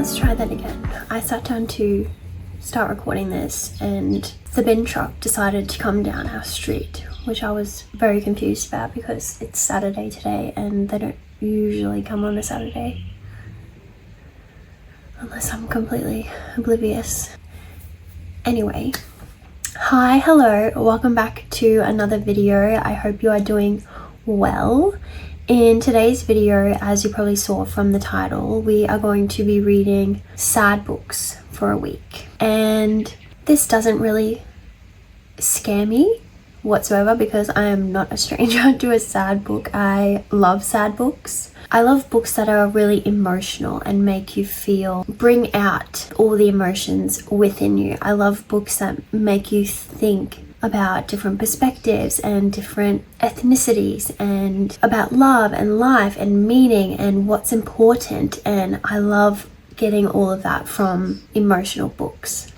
Let's try that again. I sat down to start recording this and the bin truck decided to come down our street, which I was very confused about because it's Saturday today and they don't usually come on a Saturday. Unless I'm completely oblivious. Anyway, hi, hello, welcome back to another video. I hope you are doing well. In today's video, as you probably saw from the title, we are going to be reading sad books for a week. And this doesn't really scare me whatsoever because I am not a stranger to a sad book. I love sad books. I love books that are really emotional and make you feel, bring out all the emotions within you. I love books that make you think about different perspectives and different ethnicities and about love and life and meaning and what's important, and I love getting all of that from emotional books.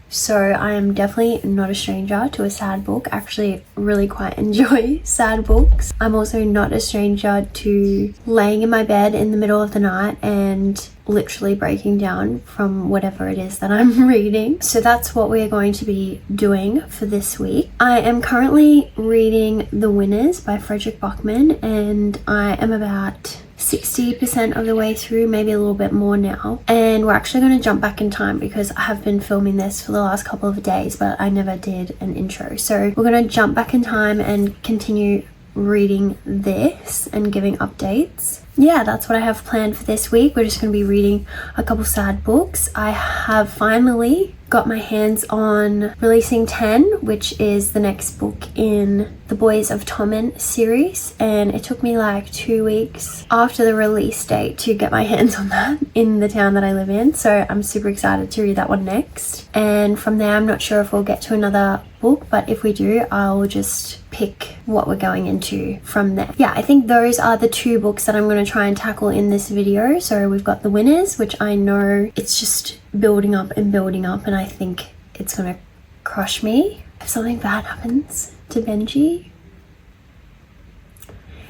So I am definitely not a stranger to a sad book. I actually really quite enjoy sad books. I'm also not a stranger to laying in my bed in the middle of the night and literally breaking down from whatever it is that I'm reading. So that's what we're going to be doing for this week. I am currently reading The Winners by Frederick Backman, and I am about 60% of the way through, maybe a little bit more now. And we're actually going to jump back in time because I have been filming this for the last couple of days, but I never did an intro. So we're going to jump back in time and continue reading this and giving updates. Yeah, that's what I have planned for this week. We're just going to be reading a couple sad books. I have finally got my hands on Releasing 10, which is the next book in the Boys of Tommen series, and it took me like 2 weeks after the release date to get my hands on that in the town that I live in. So I'm super excited to read that one next, and from there I'm not sure if we'll get to another book, but if we do, I'll just pick what we're going into from there. Yeah, I think those are the two books that I'm going to try and tackle in this video. So we've got The Winners, which I know it's just building up and I think it's going to crush me if something bad happens to Benji.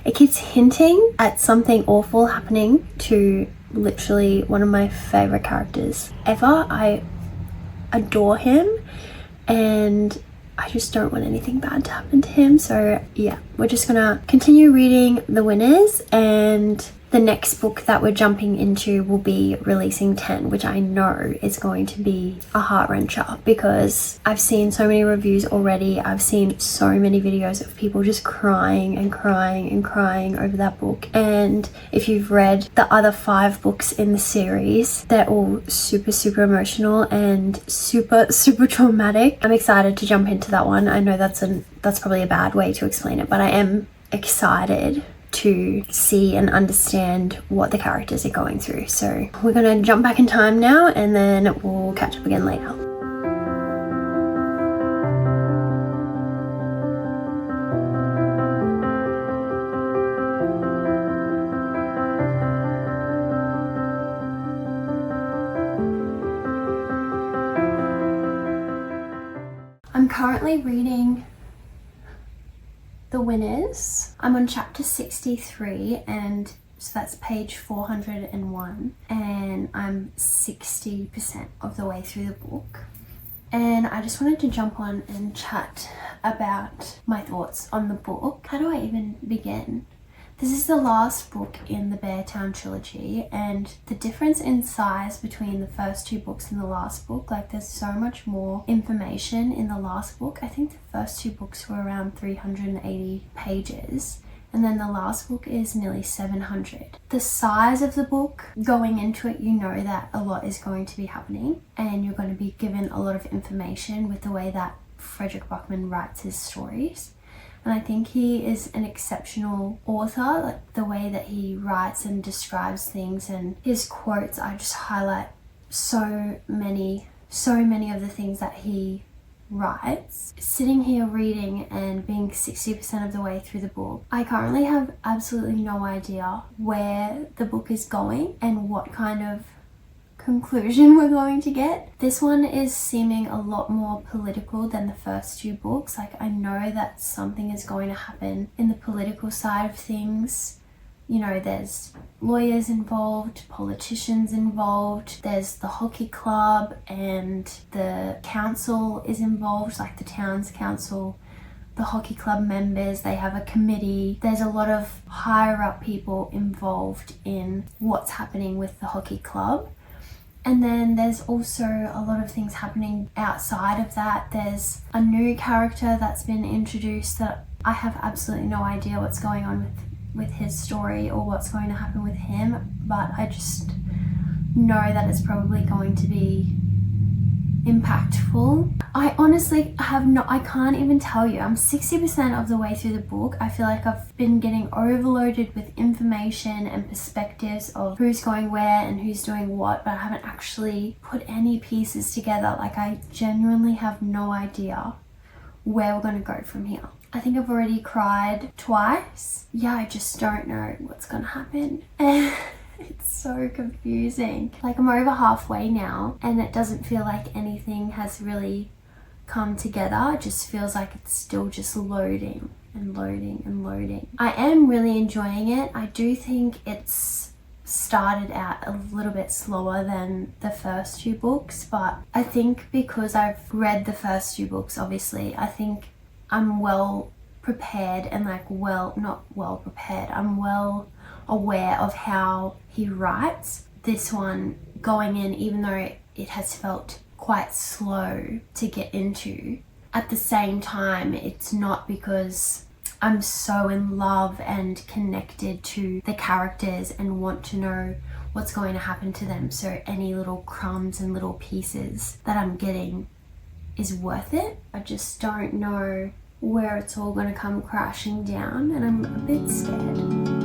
It keeps hinting at something awful happening to literally one of my favorite characters ever. I adore him and I just don't want anything bad to happen to him. So yeah, we're just gonna continue reading The Winners, and the next book that we're jumping into will be Releasing 10, which I know is going to be a heart-wrencher because I've seen so many reviews already. I've seen so many videos of people just crying and crying and crying over that book. And if you've read the other 5 books in the series, they're all super, super emotional and super, super traumatic. I'm excited to jump into that one. I know that's probably a bad way to explain it, but I am excited to see and understand what the characters are going through. So we're gonna jump back in time now and then we'll catch up again later. I'm currently reading The Winners. I'm on chapter 63, and so that's page 401, and I'm 60% of the way through the book. And I just wanted to jump on and chat about my thoughts on the book. How do I even begin? This is the last book in the Beartown trilogy, and the difference in size between the first 2 books and the last book, like there's so much more information in the last book. I think the first 2 books were around 380 pages, and then the last book is nearly 700. The size of the book, going into it, you know that a lot is going to be happening, and you're going to be given a lot of information with the way that Frederick Backman writes his stories. And I think he is an exceptional author, like the way that he writes and describes things, and his quotes, I just highlight so many of the things that he writes. Sitting here reading and being 60% of the way through the book, I currently have absolutely no idea where the book is going and what kind of conclusion we're going to get. This one is seeming a lot more political than the first 2 books. Like, I know that something is going to happen in the political side of things you know, there's lawyers involved, politicians involved, there's the hockey club and the council is involved, like the town's council, the hockey club members, they have a committee. There's a lot of higher up people involved in what's happening with the hockey club. And then there's also a lot of things happening outside of that. There's a new character that's been introduced that I have absolutely no idea what's going on with his story or what's going to happen with him, but I just know that it's probably going to be impactful. I honestly I can't even tell you. I'm 60% of the way through the book. I feel like I've been getting overloaded with information and perspectives of who's going where and who's doing what, but I haven't actually put any pieces together. Like, I genuinely have no idea where we're going to go from here. I think I've already cried twice. Yeah, I just don't know what's going to happen. It's so confusing. Like, I'm over halfway now and it doesn't feel like anything has really come together. It just feels like it's still just loading and loading and loading. I am really enjoying it. I do think it's started out a little bit slower than the first two books, but I think because I've read the first two books, obviously, I think I'm well prepared and I'm well aware of how he writes. This one going in, even though it has felt quite slow to get into, at the same time, it's not because I'm so in love and connected to the characters and want to know what's going to happen to them. So any little crumbs and little pieces that I'm getting is worth it. I just don't know where it's all going to come crashing down and I'm a bit scared.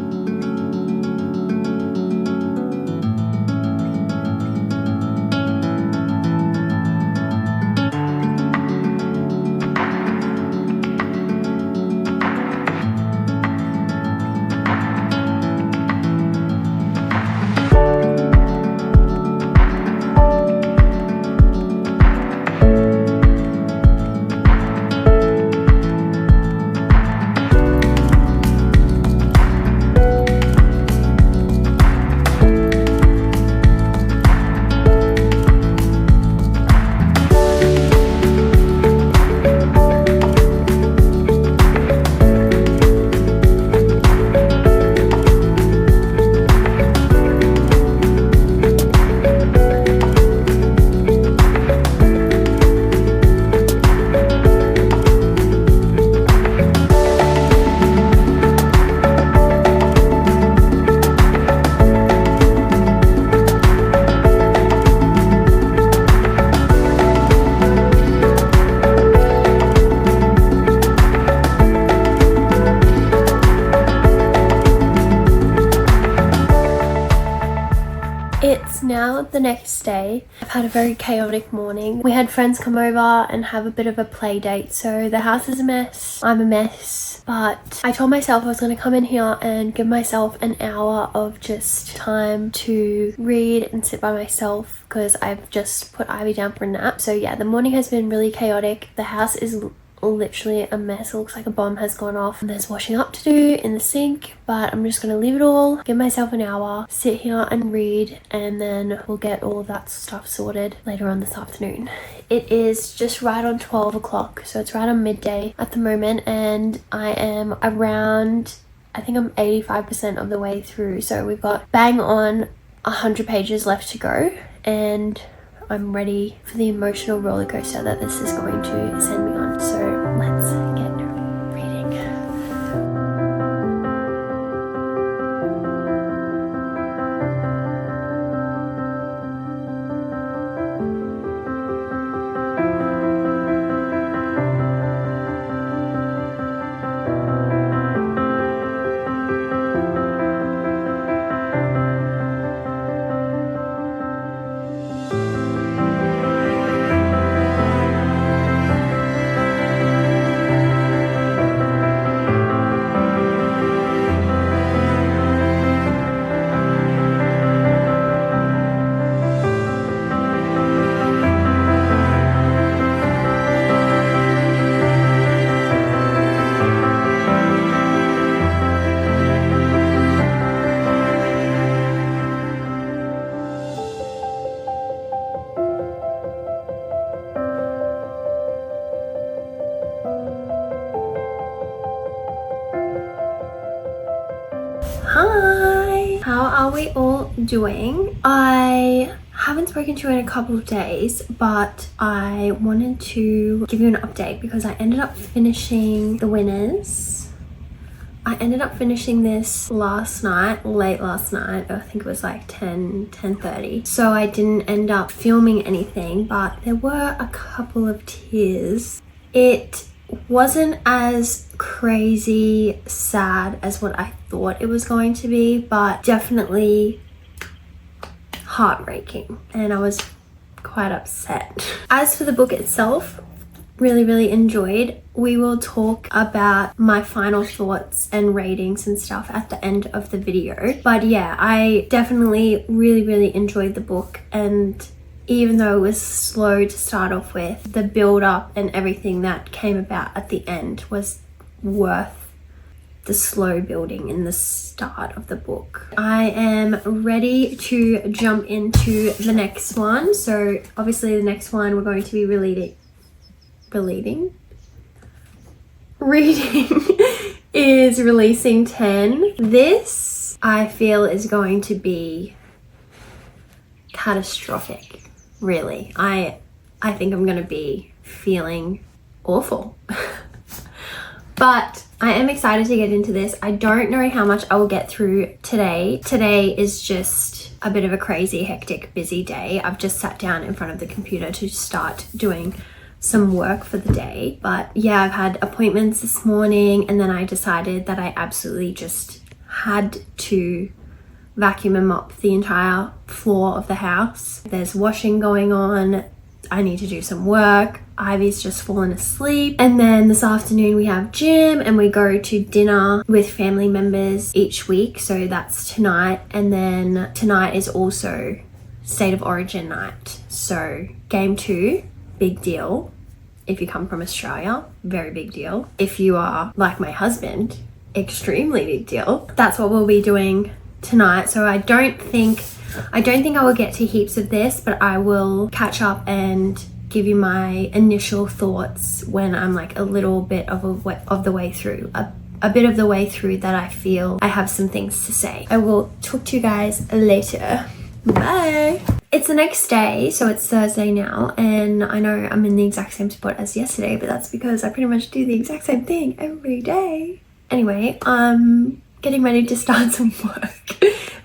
It's now the next day. I've had a very chaotic morning. We had friends come over and have a bit of a play date, so the house is a mess, I'm a mess, but I told myself I was going to come in here and give myself an hour of just time to read and sit by myself because I've just put Ivy down for a nap. So yeah, the morning has been really chaotic. The house is literally a mess. It looks like a bomb has gone off. There's washing up to do in the sink, but I'm just gonna leave it all, give myself an hour, sit here and read, and then we'll get all of that stuff sorted later on this afternoon. It is just right on 12 o'clock, so it's right on midday at the moment, and I am around, I think I'm 85% of the way through, so we've got bang on 100 pages left to go, and I'm ready for the emotional roller coaster that this is going to send me on. So let's get reading. Hi! How are we all doing? I haven't spoken to you in a couple of days, but I wanted to give you an update because I ended up finishing The Winners. I ended up finishing this last night, late last night. I think it was like 10:30. So I didn't end up filming anything, but there were a couple of tears. It wasn't as crazy sad as what I thought it was going to be, but definitely heartbreaking, and I was quite upset. As for the book itself, really enjoyed. We will talk about my final thoughts and ratings and stuff at the end of the video, but yeah, I definitely really enjoyed the book, and even though it was slow to start off with, the build up and everything that came about at the end was worth the slow building in the start of the book. I am ready to jump into the next one. So obviously the next one we're going to be reading is Releasing 10. This I feel is going to be catastrophic. Really, I think I'm gonna be feeling awful. But I am excited to get into this. I don't know how much I will get through today. Today is just a bit of a crazy, hectic, busy day. I've just sat down in front of the computer to start doing some work for the day. But yeah, I've had appointments this morning, and then I decided that I absolutely just had to vacuum and mop the entire floor of the house. There's washing going on. I need to do some work. Ivy's just fallen asleep. And then this afternoon we have gym, and we go to dinner with family members each week. So that's tonight. And then tonight is also State of Origin night. So game 2, big deal. If you come from Australia, very big deal. If you are like my husband, extremely big deal. That's what we'll be doing tonight. So I don't think I will get to heaps of this, but I will catch up and give you my initial thoughts when I'm like a little bit of the way through, a bit of the way through that I feel I have some things to say. I will talk to you guys later. Bye. It's the next day, so it's Thursday now, and I know I'm in the exact same spot as yesterday, but that's because I pretty much do the exact same thing every day. Anyway, I'm getting ready to start some work.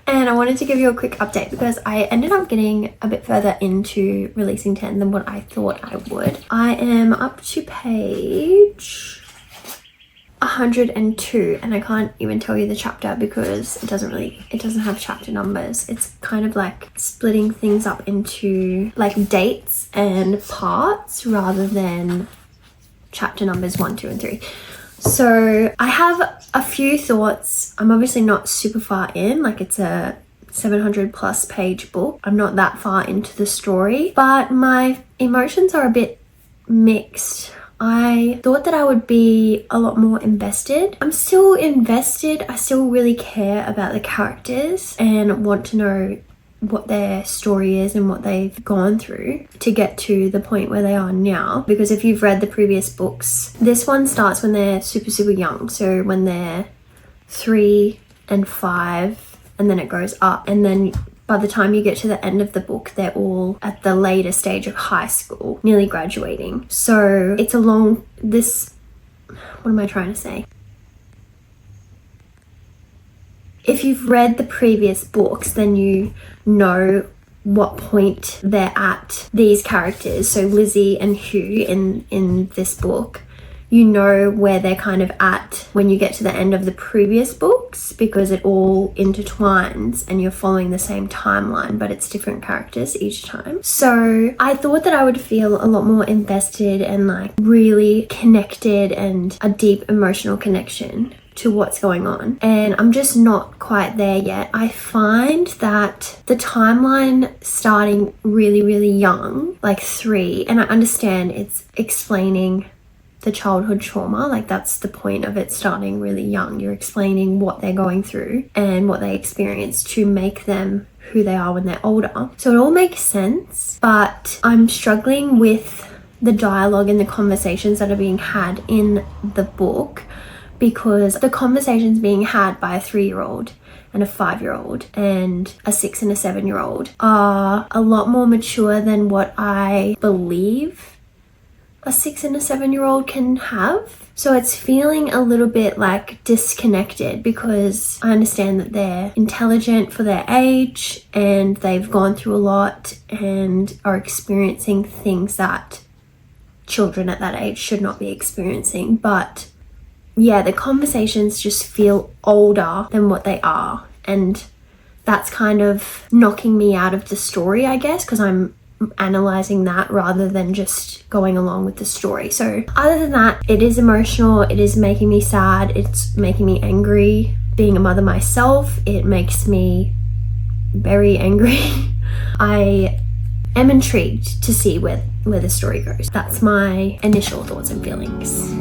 And I wanted to give you a quick update because I ended up getting a bit further into Releasing 10 than what I thought I would. I am up to page 102, and I can't even tell you the chapter because it doesn't have chapter numbers. It's kind of like splitting things up into like dates and parts rather than chapter numbers 1, 2, and 3. So I have a few thoughts. I'm obviously not super far in, like it's a 700 plus page book. I'm not that far into the story, but my emotions are a bit mixed. I thought that I would be a lot more invested. I'm still invested. I still really care about the characters and want to know what their story is and what they've gone through to get to the point where they are now. Because if you've read the previous books, this one starts when they're super young, so when they're 3 and 5, and then it goes up, and then by the time you get to the end of the book, they're all at the later stage of high school, nearly graduating. So it's a long, what am I trying to say? If you've read the previous books, then you know what point they're at, these characters. So Lizzie and Hugh in this book, you know where they're kind of at when you get to the end of the previous books, because it all intertwines and you're following the same timeline, but it's different characters each time. So I thought that I would feel a lot more invested and like really connected and a deep emotional connection to what's going on, and I'm just not quite there yet. I find that the timeline starting really young, like 3, and I understand it's explaining the childhood trauma, like that's the point of it starting really young. You're explaining what they're going through and what they experience to make them who they are when they're older. So it all makes sense, but I'm struggling with the dialogue and the conversations that are being had in the book, because the conversations being had by a 3-year-old and a 5-year-old and a 6 and a 7-year-old are a lot more mature than what I believe a 6 and a 7-year-old can have. So it's feeling a little bit like disconnected, because I understand that they're intelligent for their age and they've gone through a lot and are experiencing things that children at that age should not be experiencing. But yeah, the conversations just feel older than what they are, and that's kind of knocking me out of the story, I guess, because I'm analyzing that rather than just going along with the story. So other than that, it is emotional, it is making me sad, it's making me angry. Being a mother myself, it makes me very angry. I am intrigued to see where the story goes. That's my initial thoughts and feelings.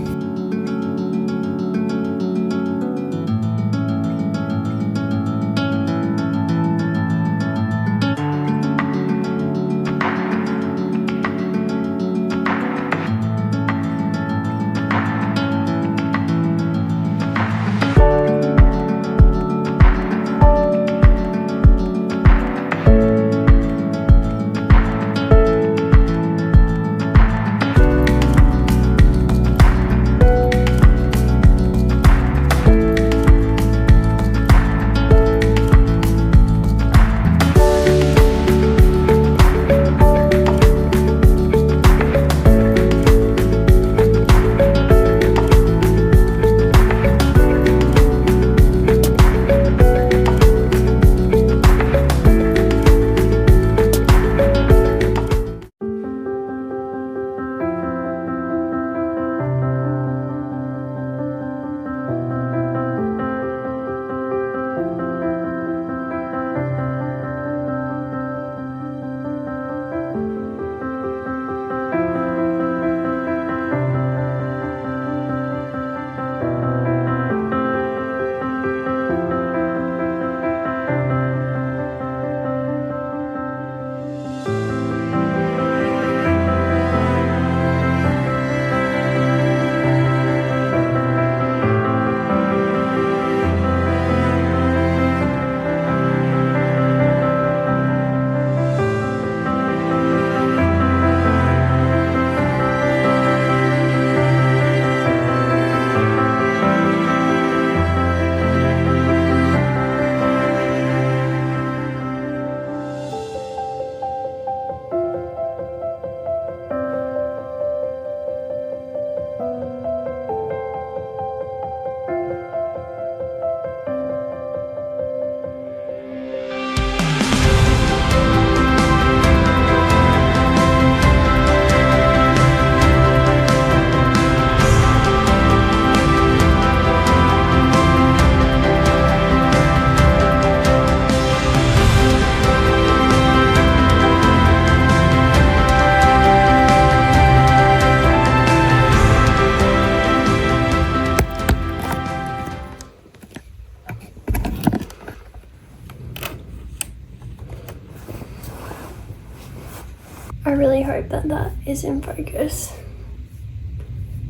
I really hope that that is in focus,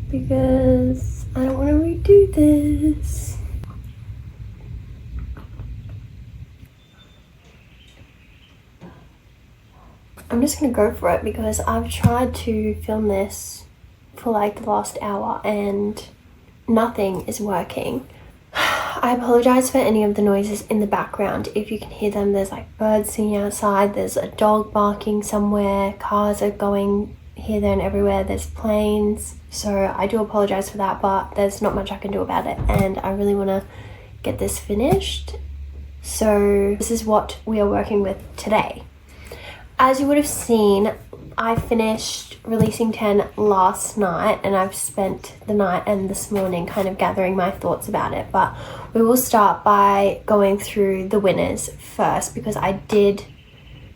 because I don't want to redo this. I'm just gonna go for it because I've tried to film this for like the last hour and nothing is working. I apologize for any of the noises in the background. If you can hear them, there's like birds singing outside, there's a dog barking somewhere, cars are going here, there and everywhere, there's planes. So I do apologize for that, but there's not much I can do about it, and I really want to get this finished. So this is what we are working with today. As you would have seen, I finished releasing 10 last night, and I've spent the night and this morning kind of gathering my thoughts about it. But we will start by going through the winners first, because I did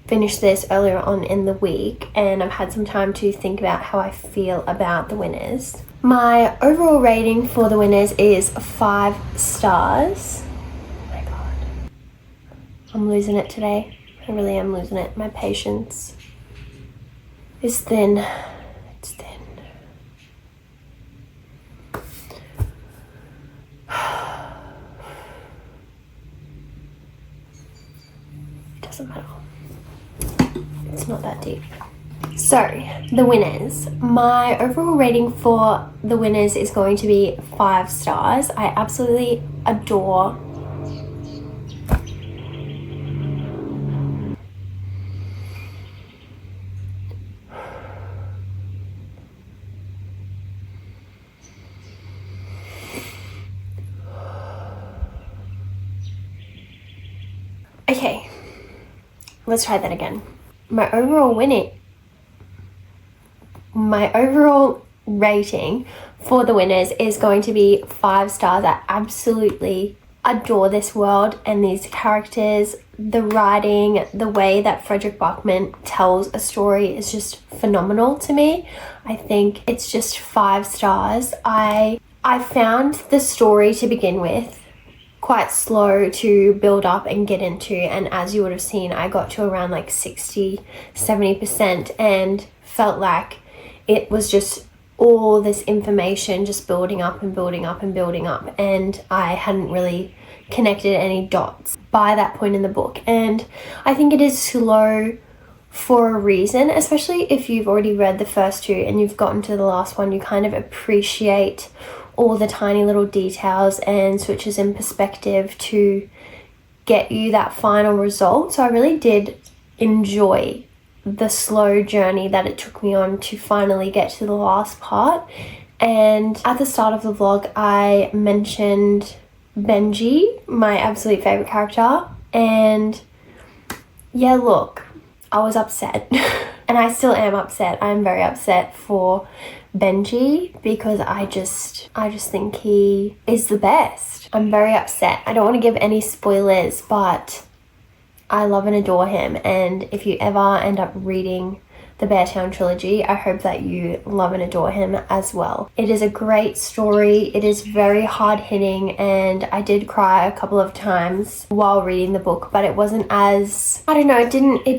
finish this earlier on in the week and I've had some time to think about how I feel about the winners. My overall rating for the winners is 5 stars. Oh my god. I'm losing it today. I really am losing it. My patience is thin. It's thin. doesn't matter. It's not that deep. So, the winners. My overall rating for the winners is going to be 5 stars. I absolutely adore Okay, let's try that again. My overall rating for the winners is going to be 5 stars. I absolutely adore this world and these characters. The writing, the way that Frederick Bachman tells a story is just phenomenal to me. I think it's just 5 stars. I found the story to begin with quite slow to build up and get into, and as you would have seen, I got to around like 60-70% and felt like it was just all this information just building up and building up and building up, and I hadn't really connected any dots by that point in the book. And I think it is slow for a reason, especially if you've already read the first 2 and you've gotten to the last one. You kind of appreciate all the tiny little details and switches in perspective to get you that final result. So I really did enjoy the slow journey that it took me on to finally get to the last part. And at the start of the vlog, I mentioned Benji, my absolute favorite character. And yeah, look, I was upset and I still am upset. I'm very upset for Benji because I just think he is the best. I'm very upset. I don't want to give any spoilers, but I love and adore him. And if you ever end up reading the Beartown trilogy, I hope that you love and adore him as well. It is a great story. It is very hard-hitting, and I did cry a couple of times while reading the book, but it wasn't as, I don't know, it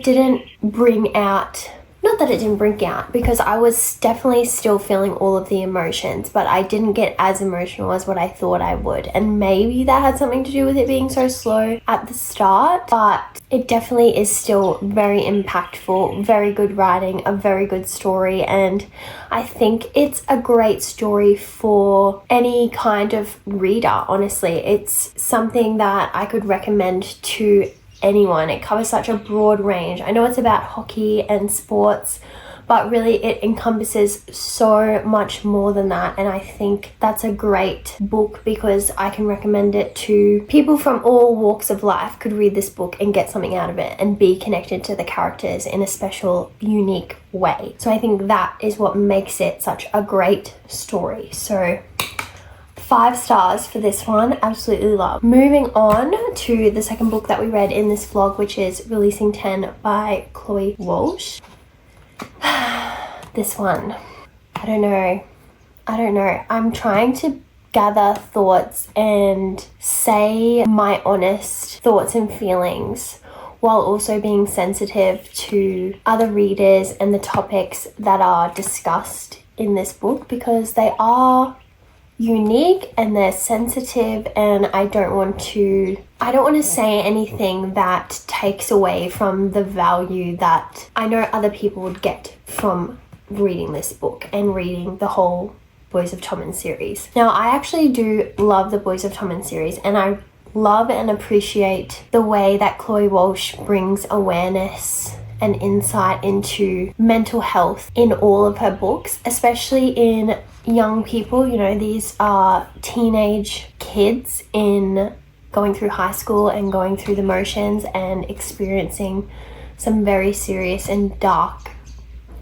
didn't bring out, not that it didn't bring out, because I was definitely still feeling all of the emotions, but I didn't get as emotional as what I thought I would. And maybe that had something to do with it being so slow at the start, but it definitely is still very impactful, very good writing, a very good story. And I think it's a great story for any kind of reader, honestly. It's something that I could recommend to anyone. It covers such a broad range. I know it's about hockey and sports, but really it encompasses so much more than that. And I think that's a great book because I can recommend it to people from all walks of life. Could read this book and get something out of it and be connected to the characters in a special, unique way. So I think that is what makes it such a great story. So 5 stars for this one, absolutely love. Moving on to the second book that we read in this vlog, which is Releasing 10 by Chloe Walsh. This one, I don't know. I'm trying to gather thoughts and say my honest thoughts and feelings while also being sensitive to other readers and the topics that are discussed in this book, because they are unique and they're sensitive, and I don't want to say anything that takes away from the value that I know other people would get from reading this book and reading the whole Boys of Tommen series. Now, I actually do love the Boys of Tommen series, and I love and appreciate the way that Chloe Walsh brings awareness and insight into mental health in all of her books, especially in young people. You know, these are teenage kids in going through high school and going through the motions and experiencing some very serious and dark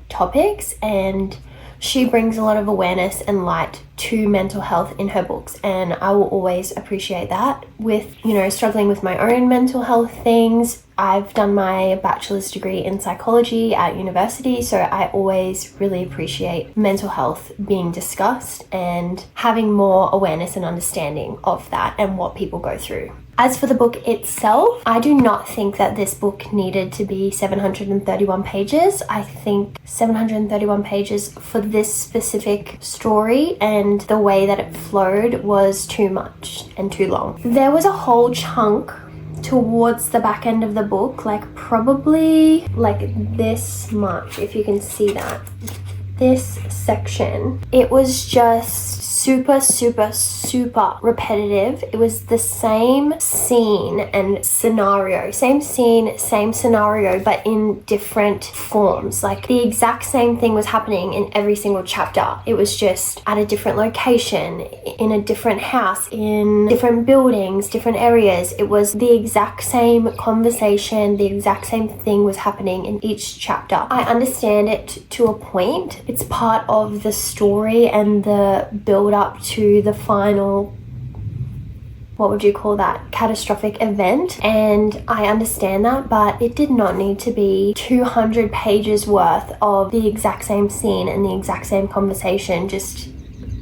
topics, and she brings a lot of awareness and light to mental health in her books, and I will always appreciate that. With, you know, struggling with my own mental health things, I've done my bachelor's degree in psychology at university, so I always really appreciate mental health being discussed and having more awareness and understanding of that and what people go through. As for the book itself, I do not think that this book needed to be 731 pages. I think 731 pages for this specific story and the way that it flowed was too much and too long. There was a whole chunk towards the back end of the book, like probably like this much, if you can see that. This section, it was just super repetitive. It was the same scene and scenario, same scene, same scenario, but in different forms. Like the exact same thing was happening in every single chapter. It was just at a different location, in a different house, in different buildings, different areas. It was the exact same conversation, the exact same thing was happening in each chapter. I understand it to a point. It's part of the story and the build up to the final, what would you call that, catastrophic event, and I understand that, but it did not need to be 200 pages worth of the exact same scene and the exact same conversation, just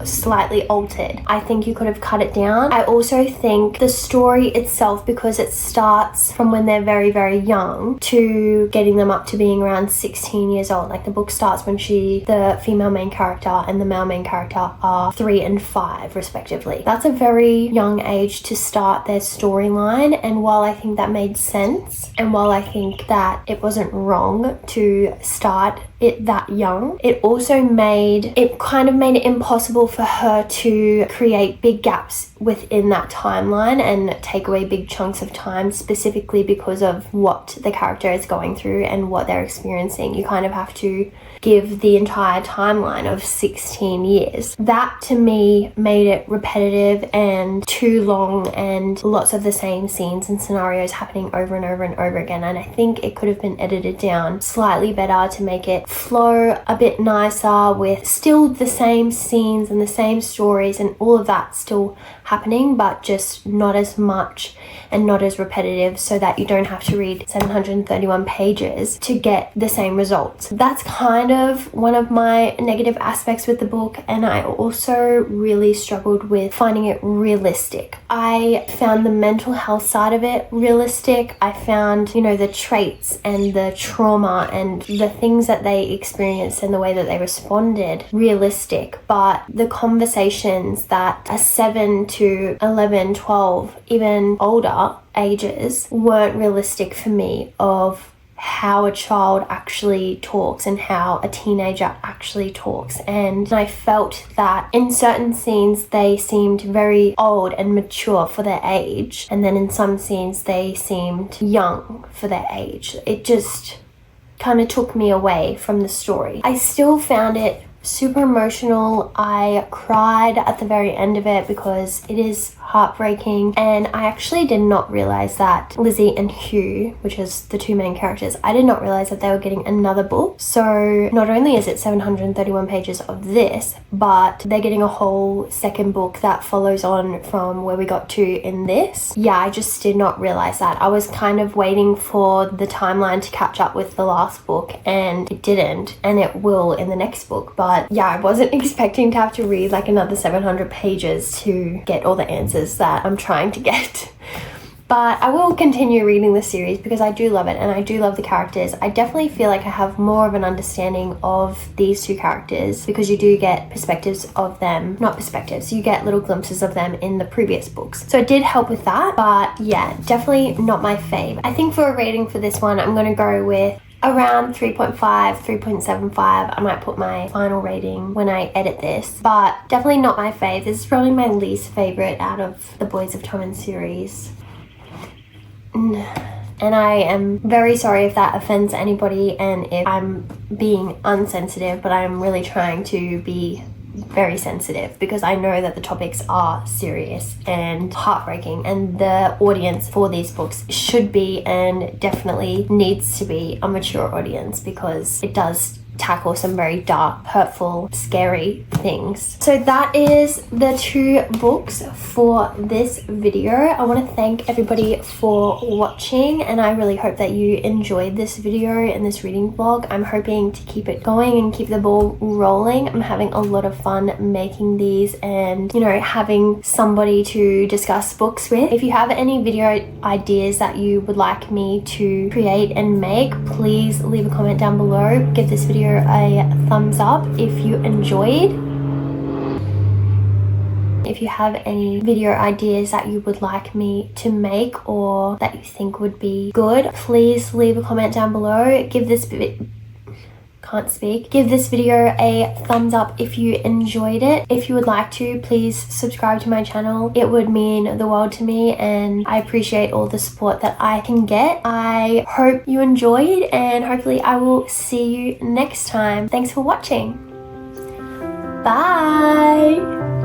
slightly altered. I think you could have cut it down. I also think the story itself, because it starts from when they're very young to getting them up to being around 16 years old. Like the book starts when the female main character and the male main character are 3 and 5 respectively. That's a very young age to start their storyline, and while I think that made sense, and while I think that it wasn't wrong to start it that young, it also made it impossible for her to create big gaps within that timeline and take away big chunks of time, specifically because of what the character is going through and what they're experiencing. You kind of have to give the entire timeline of 16 years. That to me made it repetitive and too long, and lots of the same scenes and scenarios happening over and over and over again. And I think it could have been edited down slightly better to make it flow a bit nicer, with still the same scenes and the same stories and all of that still happening, but just not as much and not as repetitive, so that you don't have to read 731 pages to get the same results. That's kind of one of my negative aspects with the book, and I also really struggled with finding it realistic. I found the mental health side of it realistic. I found, the traits and the trauma and the things that they experienced and the way that they responded realistic, but the conversations that are 7 to 11, 12, even older ages weren't realistic for me, of how a child actually talks and how a teenager actually talks. And I felt that in certain scenes they seemed very old and mature for their age, and then in some scenes they seemed young for their age. It just kind of took me away from the story. I still found it super emotional. I cried at the very end of it because it is heartbreaking, and I actually did not realize that Lizzie and Hugh, which is the two main characters, I did not realize that they were getting another book. So not only is it 731 pages of this, but they're getting a whole second book that follows on from where we got to in this. Yeah, I just did not realize that. I was kind of waiting for the timeline to catch up with the last book, and it didn't, and it will in the next book. But yeah, I wasn't expecting to have to read like another 700 pages to get all the answers that I'm trying to get. But I will continue reading the series because I do love it and I do love the characters. I definitely feel like I have more of an understanding of these two characters because you do get perspectives of them, not perspectives, you get little glimpses of them in the previous books. So it did help with that, but yeah, definitely not my fave. I think for a rating for this one, I'm going to go with around 3.5, 3.75. I might put my final rating when I edit this, but definitely not my fave. This is probably my least favorite out of the Boys of Tommen series. And I am very sorry if that offends anybody and if I'm being unsensitive, but I'm really trying to be very sensitive because I know that the topics are serious and heartbreaking, and the audience for these books should be and definitely needs to be a mature audience because it does tackle some very dark, hurtful, scary things. So that is the two books for this video. I want to thank everybody for watching, and I really hope that you enjoyed this video and this reading vlog. I'm hoping to keep it going and keep the ball rolling. I'm having a lot of fun making these and, you know, having somebody to discuss books with. If you have any video ideas that you would like me to create and make, please leave a comment down below. Give this video a thumbs up if you enjoyed. If you have any video ideas that you would like me to make or that you think would be good, please leave a comment down below. Give this video a thumbs up if you enjoyed it. If you would like to, please subscribe to my channel. It would mean the world to me, and I appreciate all the support that I can get. I hope you enjoyed, and hopefully I will see you next time. Thanks for watching. Bye.